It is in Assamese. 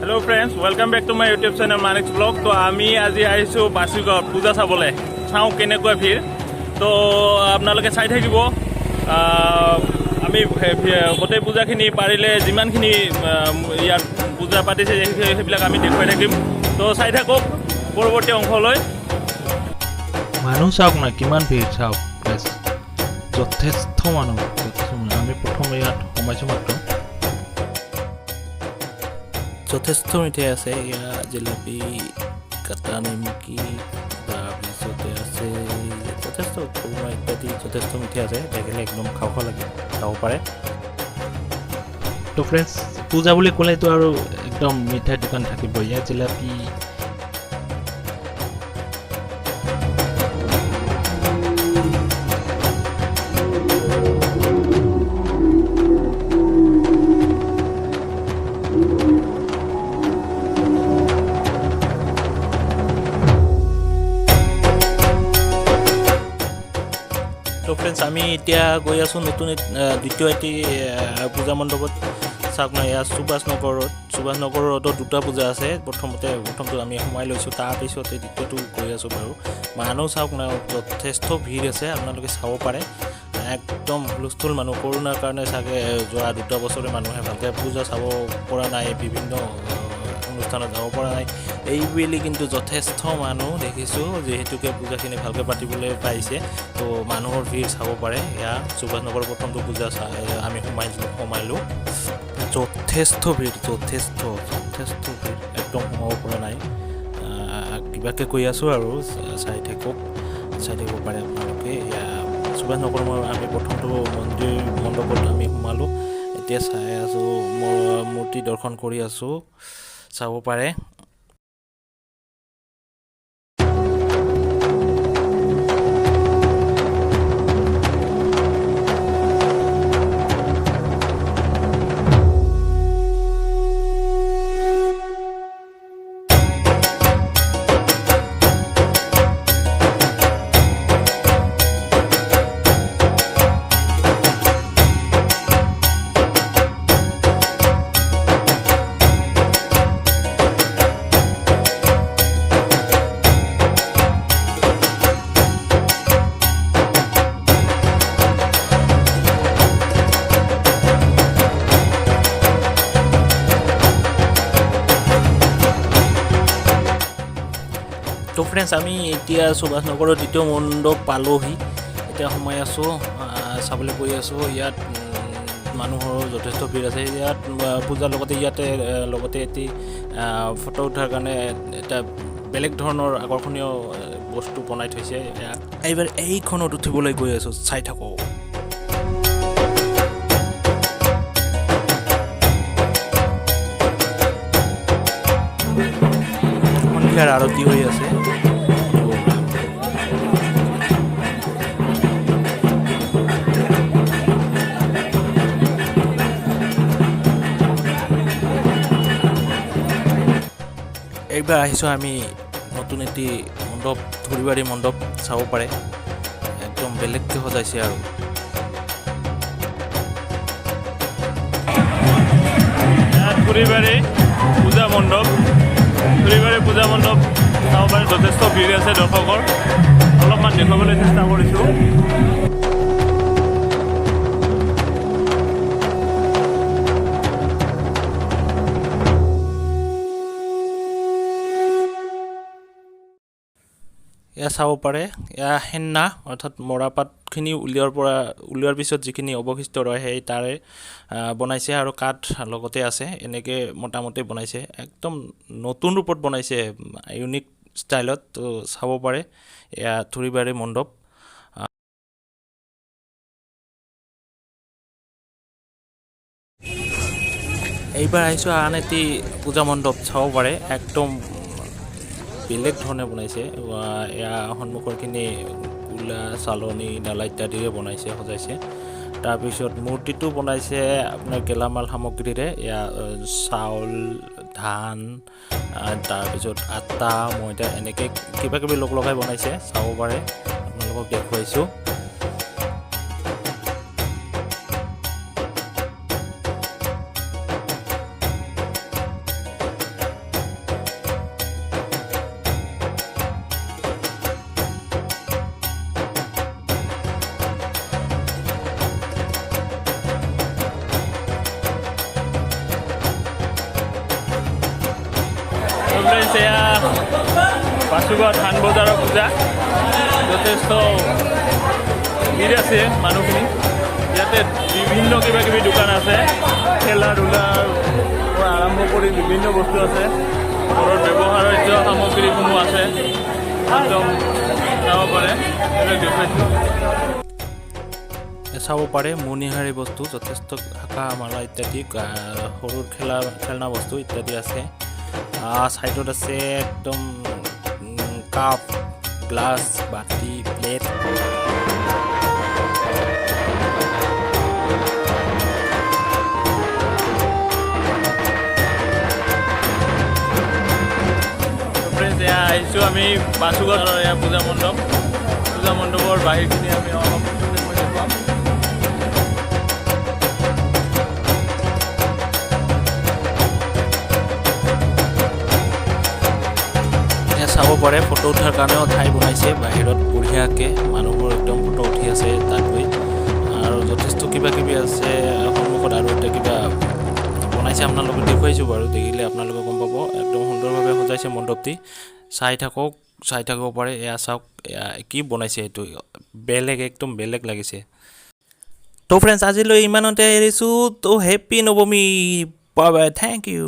Hello friends welcome back to my YouTube channel मानिक्स ब्लॉग। तो आमी আজি आइছো बासुगाঁৱত পূজা চাবলৈ চাওঁ কেনেকুৱা ভিৰ। তো আপোনালোকে চাই থাকিব। আমি গোটেই পূজাখিনি পাৰিলে যিমানখিনি ইয়াত পূজা পাতিছে সেইবিলাক আমি দেখুৱাই থাকিম। তো চাই থাকক পৰৱৰ্তী অংশলৈ। মানুহ চাওক না কিমান ভিৰ চাওক, যথেষ্ট মানুহ। আমি প্ৰথম ইয়াত সোমাইছোঁ মাত্ৰ। যথেষ্ট মিঠাই আছে, এয়া জিলাপি, কাটা নিমকি, তাৰপিছতে আছে যথেষ্ট খুৰমা ইত্যাদি যথেষ্ট মিঠাই আছে। দেখিলে একদম খাব লাগে, খাব পাৰে। তো ফ্ৰেণ্ডছ, পূজা বুলি ক'লেতো আৰু একদম মিঠাই দোকান থাকিব। ইয়াত জিলাপি, তো ফ্ৰেণ্ডছ আমি এতিয়া গৈ আছোঁ নতুন দ্বিতীয় এটি পূজা মণ্ডপত। চাওক না, এয়া সুভাষ নগৰ ৰোডত দুটা পূজা আছে। প্ৰথমটো আমি সোমাই লৈছোঁ, তাৰপিছতে দ্বিতীয়টো গৈ আছোঁ বাৰু। মানুহ চাওক না, যথেষ্ট ভিৰ আছে, আপোনালোকে চাব পাৰে। একদম হুলস্থুল মানুহ। কৰোণাৰ কাৰণে চাগে যোৱা 2 বছৰে মানুহে ভালকৈ পূজা চাব পৰা নাই, বিভিন্ন অনুষ্ঠানত যাব পৰা নাই। এইবুলি কিন্তু যথেষ্ট মানুহ দেখিছোঁ, যিহেতুকে পূজাখিনি ভালকৈ পাতিবলৈ পাইছে। তো মানুহৰ ভিৰ চাব পাৰে। এয়া সুভাষ নগৰ প্ৰথমটো পূজা আমি সোমাইলোঁ। যথেষ্ট ভিৰ, যথেষ্ট ভিৰ, একদম সোমাব পৰা নাই। কিবাকৈ কৈ আছোঁ আৰু চাই থাকিব পাৰে আপোনালোকে। এয়া সুভাষ নগৰ আমি প্ৰথমটো মণ্ডপত আমি সোমালোঁ। এতিয়া চাই আছোঁ, মূৰ্তি দৰ্শন কৰি আছোঁ, চাব পাৰে। তো ফ্ৰেণ্ডছ, আমি এতিয়া সুভাষ নগৰৰ দ্বিতীয় মণ্ডপ পালোহি। এতিয়া সোমাই আছোঁ, চাবলৈ গৈ আছোঁ। ইয়াত মানুহৰ যথেষ্ট ভিৰ আছে। ইয়াত পূজাৰ লগতে এটি ফটো উঠাৰ কাৰণে এটা বেলেগ ধৰণৰ আকৰ্ষণীয় বস্তু বনাই থৈছে। এইবাৰ এইখনত উঠিবলৈ গৈ আছোঁ, চাই থাকোঁ। সন্ধিয়াৰ আৰতি হৈ আছে। এইবাৰ আহিছোঁ আমি নতুন এটি মণ্ডপ, ধুৰিবাৰী মণ্ডপ চাব পাৰে। একদম বেলেগকৈ সজাইছে আৰু। ধুৰিবাৰী পূজা মণ্ডপ চাব পাৰে। যথেষ্ট ভিৰ আছে দৰ্শকৰ। অলপমান দেখুৱাবলৈ চেষ্টা কৰিছোঁ। এয়া চাব পাৰে, এয়া হেন্না অৰ্থাৎ মৰাপাতখিনি উলিওৱাৰ পিছত যিখিনি অৱশিষ্ট ৰয় সেই তাৰে বনাইছে, আৰু কাঠ লগতে আছে। এনেকৈ মোটামুটি বনাইছে, একদম নতুন ৰূপত বনাইছে, ইউনিক ষ্টাইলত। তো চাব পাৰে, এয়া ধুৰিবাৰী মণ্ডপ। এইবাৰ আহিছোঁ আন এটি পূজা মণ্ডপ, চাব পাৰে। একদম বেলেগ ধৰণে বনাইছে। এয়া সন্মুখৰখিনি কুলা, চালনী, ডালা ইত্যাদিৰে সজাইছে। তাৰপিছত মূৰ্তিটো বনাইছে আপোনাৰ গেলামাল সামগ্ৰীৰে। এয়া চাউল, ধান, তাৰপিছত আটা, ময়দা, এনেকৈ কিবাকিবি লগাই বনাইছে, চাব পাৰে। আপোনালোকক দেখুৱাইছোঁ। ফ্ৰেণ্ডছ এয়া বাসুগাঁও ধান বজাৰৰ পূজা যথেষ্ট ভিৰ আছে মানুহখিনি ইয়াতে বিভিন্ন কিবা কিবি দোকান আছে খেলা ধূলাৰ পৰা আৰম্ভ কৰি বিভিন্ন বস্তু আছে ঘৰত ব্যৱহাৰ্য সামগ্ৰীসমূহ আছে একদম চাব পাৰে দেখুৱাইছোঁ চাব পাৰে মণিহাৰী বস্তু যথেষ্ট হাকা মালা ইত্যাদি সৰুৰ খেলনা বস্তু ইত্যাদি আছে ছাইডত আছে একদম কাপ গ্লাছ বাতি প্লেট এয়া আহিছোঁ আমি বাসুগাঁৱৰ এয়া পূজা মণ্ডপৰ বাহিৰখিনি আমি অলপ দেখুৱাম চাব পাৰে ফটো উঠাৰ কাৰণেও ঠাই বনাইছে বাহিৰত বঢ়িয়াকৈ মানুহবোৰ একদম ফটো উঠি আছে তাত গৈ আৰু যথেষ্ট কিবা কিবি আছে সন্মুখত আৰু এতিয়া কিবা বনাইছে আপোনালোকে দেখুৱাইছোঁ বাৰু দেখিলে আপোনালোকে গম পাব একদম সুন্দৰভাৱে সজাইছে মণ্ডপটি চাই থাকিব পাৰে এয়া চাওক এয়া কি বনাইছে এইটো একদম বেলেগ লাগিছে তো ফ্ৰেণ্ডছ আজিলৈ ইমানতে এৰিছোঁ তো হেপ্পী নৱমী বাই বাই থেংক ইউ